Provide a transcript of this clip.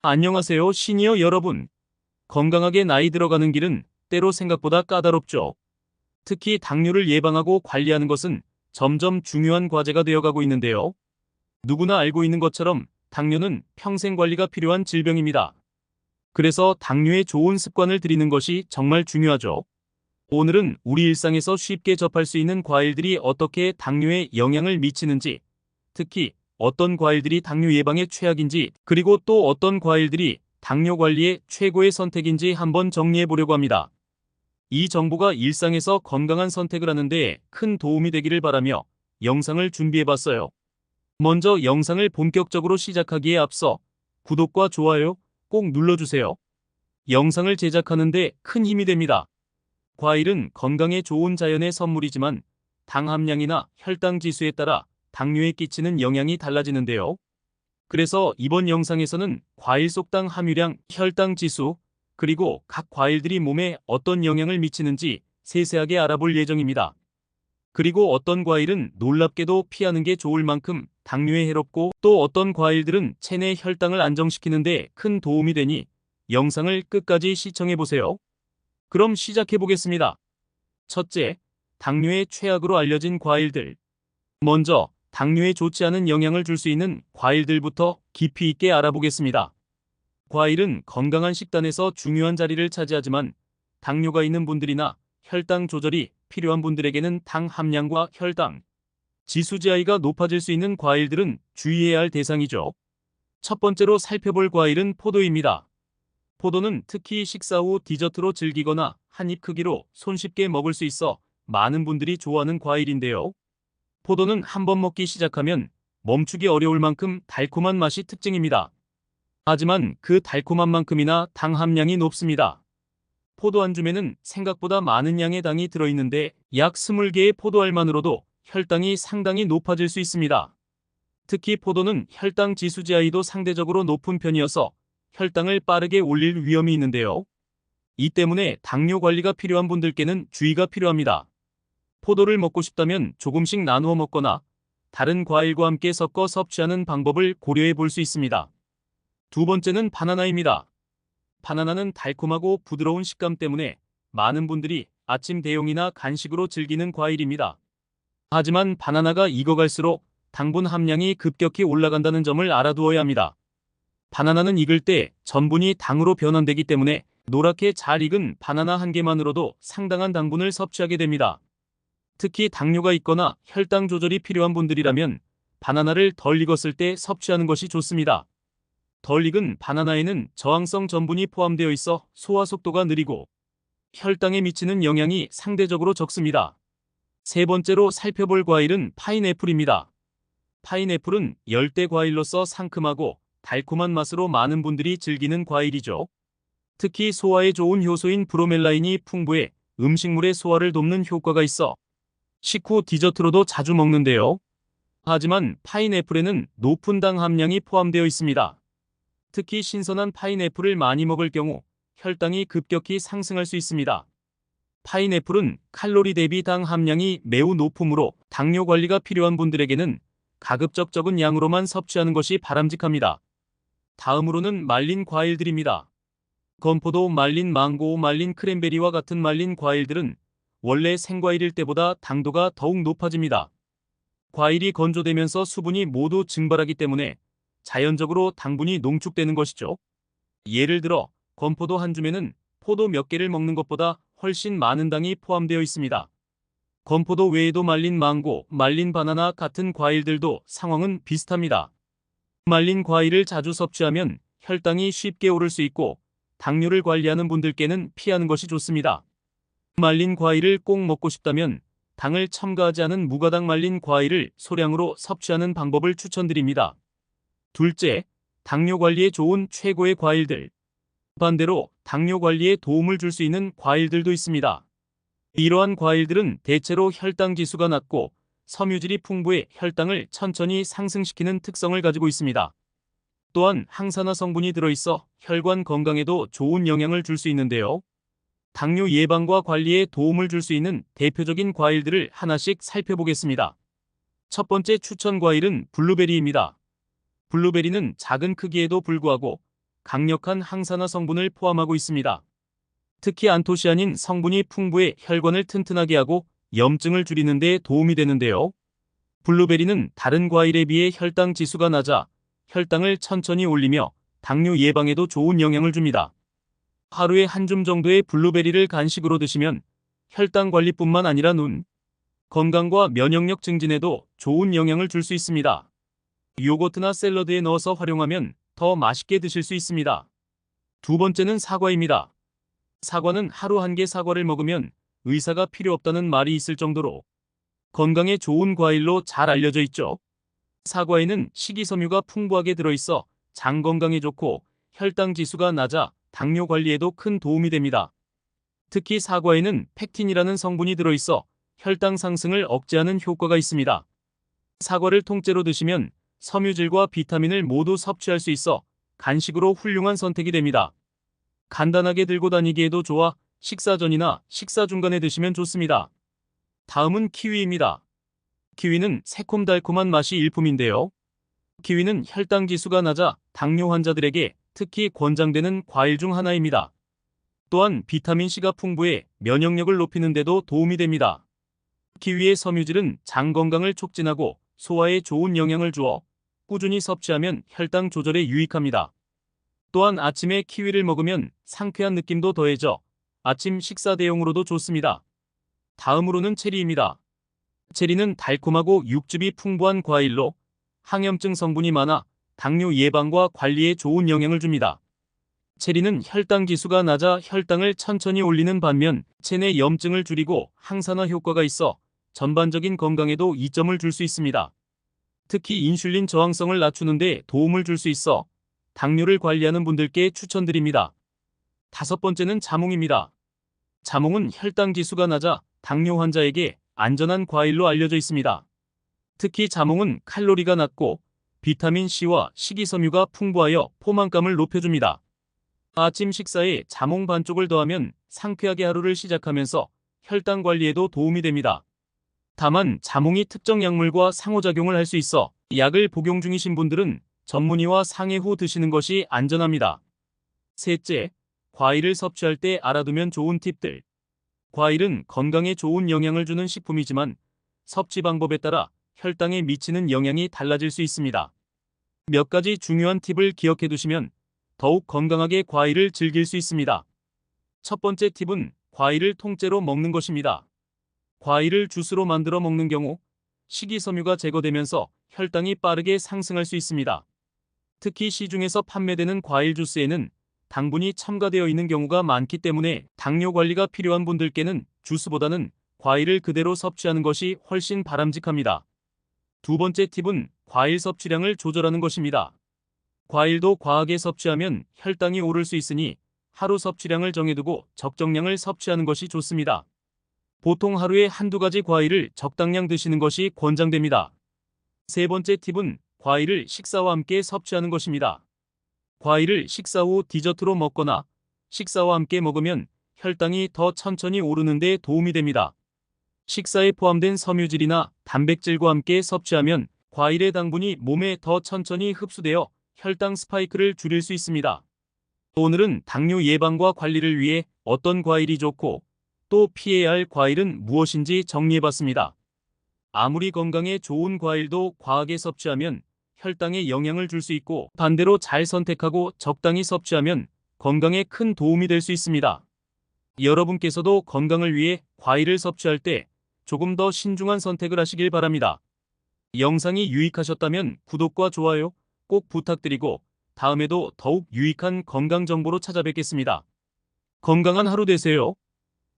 안녕하세요, 시니어 여러분. 건강하게 나이 들어가는 길은 때로 생각보다 까다롭죠. 특히 당뇨를 예방하고 관리하는 것은 점점 중요한 과제가 되어가고 있는데요. 누구나 알고 있는 것처럼 당뇨는 평생 관리가 필요한 질병입니다. 그래서 당뇨에 좋은 습관을 들이는 것이 정말 중요하죠. 오늘은 우리 일상에서 쉽게 접할 수 있는 과일들이 어떻게 당뇨에 영향을 미치는지, 특히 어떤 과일들이 당뇨 예방에 최악인지, 그리고 또 어떤 과일들이 당뇨 관리에 최고의 선택인지 한번 정리해 보려고 합니다. 이 정보가 일상에서 건강한 선택을 하는 데 큰 도움이 되기를 바라며 영상을 준비해 봤어요. 먼저 영상을 본격적으로 시작하기에 앞서 구독과 좋아요 꼭 눌러주세요. 영상을 제작하는 데 큰 힘이 됩니다. 과일은 건강에 좋은 자연의 선물이지만 당 함량이나 혈당 지수에 따라 당뇨에 끼치는 영향이 달라지는데요. 그래서 이번 영상에서는 과일 속 당 함유량, 혈당 지수, 그리고 각 과일들이 몸에 어떤 영향을 미치는지 세세하게 알아볼 예정입니다. 그리고 어떤 과일은 놀랍게도 피하는 게 좋을 만큼 당뇨에 해롭고, 또 어떤 과일들은 체내 혈당을 안정시키는 데 큰 도움이 되니 영상을 끝까지 시청해 보세요. 그럼 시작해 보겠습니다. 첫째, 당뇨의 최악으로 알려진 과일들. 먼저 당뇨에 좋지 않은 영향을 줄 수 있는 과일들부터 깊이 있게 알아보겠습니다. 과일은 건강한 식단에서 중요한 자리를 차지하지만 당뇨가 있는 분들이나 혈당 조절이 필요한 분들에게는 당 함량과 혈당, 지수지아이가 높아질 수 있는 과일들은 주의해야 할 대상이죠. 첫 번째로 살펴볼 과일은 포도입니다. 포도는 특히 식사 후 디저트로 즐기거나 한 입 크기로 손쉽게 먹을 수 있어 많은 분들이 좋아하는 과일인데요. 포도는 한번 먹기 시작하면 멈추기 어려울 만큼 달콤한 맛이 특징입니다. 하지만 그 달콤한 만큼이나 당 함량이 높습니다. 포도 한 줌에는 생각보다 많은 양의 당이 들어있는데 약 20개의 포도알만으로도 혈당이 상당히 높아질 수 있습니다. 특히 포도는 혈당 지수지아이도 상대적으로 높은 편이어서 혈당을 빠르게 올릴 위험이 있는데요. 이 때문에 당뇨 관리가 필요한 분들께는 주의가 필요합니다. 포도를 먹고 싶다면 조금씩 나누어 먹거나 다른 과일과 함께 섞어 섭취하는 방법을 고려해 볼 수 있습니다. 두 번째는 바나나입니다. 바나나는 달콤하고 부드러운 식감 때문에 많은 분들이 아침 대용이나 간식으로 즐기는 과일입니다. 하지만 바나나가 익어갈수록 당분 함량이 급격히 올라간다는 점을 알아두어야 합니다. 바나나는 익을 때 전분이 당으로 변환되기 때문에 노랗게 잘 익은 바나나 한 개만으로도 상당한 당분을 섭취하게 됩니다. 특히 당뇨가 있거나 혈당 조절이 필요한 분들이라면 바나나를 덜 익었을 때 섭취하는 것이 좋습니다. 덜 익은 바나나에는 저항성 전분이 포함되어 있어 소화 속도가 느리고 혈당에 미치는 영향이 상대적으로 적습니다. 세 번째로 살펴볼 과일은 파인애플입니다. 파인애플은 열대 과일로서 상큼하고 달콤한 맛으로 많은 분들이 즐기는 과일이죠. 특히 소화에 좋은 효소인 브로멜라인이 풍부해 음식물의 소화를 돕는 효과가 있어 식후 디저트로도 자주 먹는데요. 하지만 파인애플에는 높은 당 함량이 포함되어 있습니다. 특히 신선한 파인애플을 많이 먹을 경우 혈당이 급격히 상승할 수 있습니다. 파인애플은 칼로리 대비 당 함량이 매우 높으므로 당뇨 관리가 필요한 분들에게는 가급적 적은 양으로만 섭취하는 것이 바람직합니다. 다음으로는 말린 과일들입니다. 건포도, 말린 망고, 말린 크랜베리와 같은 말린 과일들은 원래 생과일일 때보다 당도가 더욱 높아집니다. 과일이 건조되면서 수분이 모두 증발하기 때문에 자연적으로 당분이 농축되는 것이죠. 예를 들어 건포도 한 줌에는 포도 몇 개를 먹는 것보다 훨씬 많은 당이 포함되어 있습니다. 건포도 외에도 말린 망고, 말린 바나나 같은 과일들도 상황은 비슷합니다. 말린 과일을 자주 섭취하면 혈당이 쉽게 오를 수 있고 당뇨를 관리하는 분들께는 피하는 것이 좋습니다. 말린 과일을 꼭 먹고 싶다면 당을 첨가하지 않은 무가당 말린 과일을 소량으로 섭취하는 방법을 추천드립니다. 둘째, 당뇨 관리에 좋은 최고의 과일들. 반대로 당뇨 관리에 도움을 줄 수 있는 과일들도 있습니다. 이러한 과일들은 대체로 혈당 지수가 낮고 섬유질이 풍부해 혈당을 천천히 상승시키는 특성을 가지고 있습니다. 또한 항산화 성분이 들어있어 혈관 건강에도 좋은 영향을 줄 수 있는데요. 당뇨 예방과 관리에 도움을 줄 수 있는 대표적인 과일들을 하나씩 살펴보겠습니다. 첫 번째 추천 과일은 블루베리입니다. 블루베리는 작은 크기에도 불구하고 강력한 항산화 성분을 포함하고 있습니다. 특히 안토시아닌 성분이 풍부해 혈관을 튼튼하게 하고 염증을 줄이는 데 도움이 되는데요. 블루베리는 다른 과일에 비해 혈당 지수가 낮아 혈당을 천천히 올리며 당뇨 예방에도 좋은 영향을 줍니다. 하루에 한 줌 정도의 블루베리를 간식으로 드시면 혈당 관리뿐만 아니라 눈, 건강과 면역력 증진에도 좋은 영향을 줄 수 있습니다. 요거트나 샐러드에 넣어서 활용하면 더 맛있게 드실 수 있습니다. 두 번째는 사과입니다. 사과는 하루 한 개 사과를 먹으면 의사가 필요 없다는 말이 있을 정도로 건강에 좋은 과일로 잘 알려져 있죠. 사과에는 식이섬유가 풍부하게 들어있어 장 건강에 좋고 혈당 지수가 낮아 당뇨 관리에도 큰 도움이 됩니다. 특히 사과에는 펙틴이라는 성분이 들어있어 혈당 상승을 억제하는 효과가 있습니다. 사과를 통째로 드시면 섬유질과 비타민을 모두 섭취할 수 있어 간식으로 훌륭한 선택이 됩니다. 간단하게 들고 다니기에도 좋아 식사 전이나 식사 중간에 드시면 좋습니다. 다음은 키위입니다. 키위는 새콤달콤한 맛이 일품인데요. 키위는 혈당 지수가 낮아 당뇨 환자들에게 특히 권장되는 과일 중 하나입니다. 또한 비타민C가 풍부해 면역력을 높이는 데도 도움이 됩니다. 키위의 섬유질은 장 건강을 촉진하고 소화에 좋은 영향을 주어 꾸준히 섭취하면 혈당 조절에 유익합니다. 또한 아침에 키위를 먹으면 상쾌한 느낌도 더해져 아침 식사 대용으로도 좋습니다. 다음으로는 체리입니다. 체리는 달콤하고 육즙이 풍부한 과일로 항염증 성분이 많아 당뇨 예방과 관리에 좋은 영향을 줍니다. 체리는 혈당 지수가 낮아 혈당을 천천히 올리는 반면 체내 염증을 줄이고 항산화 효과가 있어 전반적인 건강에도 이점을 줄 수 있습니다. 특히 인슐린 저항성을 낮추는 데 도움을 줄 수 있어 당뇨를 관리하는 분들께 추천드립니다. 다섯 번째는 자몽입니다. 자몽은 혈당 지수가 낮아 당뇨 환자에게 안전한 과일로 알려져 있습니다. 특히 자몽은 칼로리가 낮고 비타민C와 식이섬유가 풍부하여 포만감을 높여줍니다. 아침 식사에 자몽 반쪽을 더하면 상쾌하게 하루를 시작하면서 혈당 관리에도 도움이 됩니다. 다만 자몽이 특정 약물과 상호작용을 할 수 있어 약을 복용 중이신 분들은 전문의와 상의 후 드시는 것이 안전합니다. 셋째, 과일을 섭취할 때 알아두면 좋은 팁들. 과일은 건강에 좋은 영향을 주는 식품이지만 섭취 방법에 따라 혈당에 미치는 영향이 달라질 수 있습니다. 몇 가지 중요한 팁을 기억해 두시면 더욱 건강하게 과일을 즐길 수 있습니다. 첫 번째 팁은 과일을 통째로 먹는 것입니다. 과일을 주스로 만들어 먹는 경우 식이섬유가 제거되면서 혈당이 빠르게 상승할 수 있습니다. 특히 시중에서 판매되는 과일 주스에는 당분이 첨가되어 있는 경우가 많기 때문에 당뇨 관리가 필요한 분들께는 주스보다는 과일을 그대로 섭취하는 것이 훨씬 바람직합니다. 두 번째 팁은 과일 섭취량을 조절하는 것입니다. 과일도 과하게 섭취하면 혈당이 오를 수 있으니 하루 섭취량을 정해두고 적정량을 섭취하는 것이 좋습니다. 보통 하루에 한두 가지 과일을 적당량 드시는 것이 권장됩니다. 세 번째 팁은 과일을 식사와 함께 섭취하는 것입니다. 과일을 식사 후 디저트로 먹거나 식사와 함께 먹으면 혈당이 더 천천히 오르는 데 도움이 됩니다. 식사에 포함된 섬유질이나 단백질과 함께 섭취하면 과일의 당분이 몸에 더 천천히 흡수되어 혈당 스파이크를 줄일 수 있습니다. 오늘은 당뇨 예방과 관리를 위해 어떤 과일이 좋고 또 피해야 할 과일은 무엇인지 정리해봤습니다. 아무리 건강에 좋은 과일도 과하게 섭취하면 혈당에 영향을 줄 수 있고 반대로 잘 선택하고 적당히 섭취하면 건강에 큰 도움이 될 수 있습니다. 여러분께서도 건강을 위해 과일을 섭취할 때 조금 더 신중한 선택을 하시길 바랍니다. 영상이 유익하셨다면 구독과 좋아요 꼭 부탁드리고 다음에도 더욱 유익한 건강 정보로 찾아뵙겠습니다. 건강한 하루 되세요.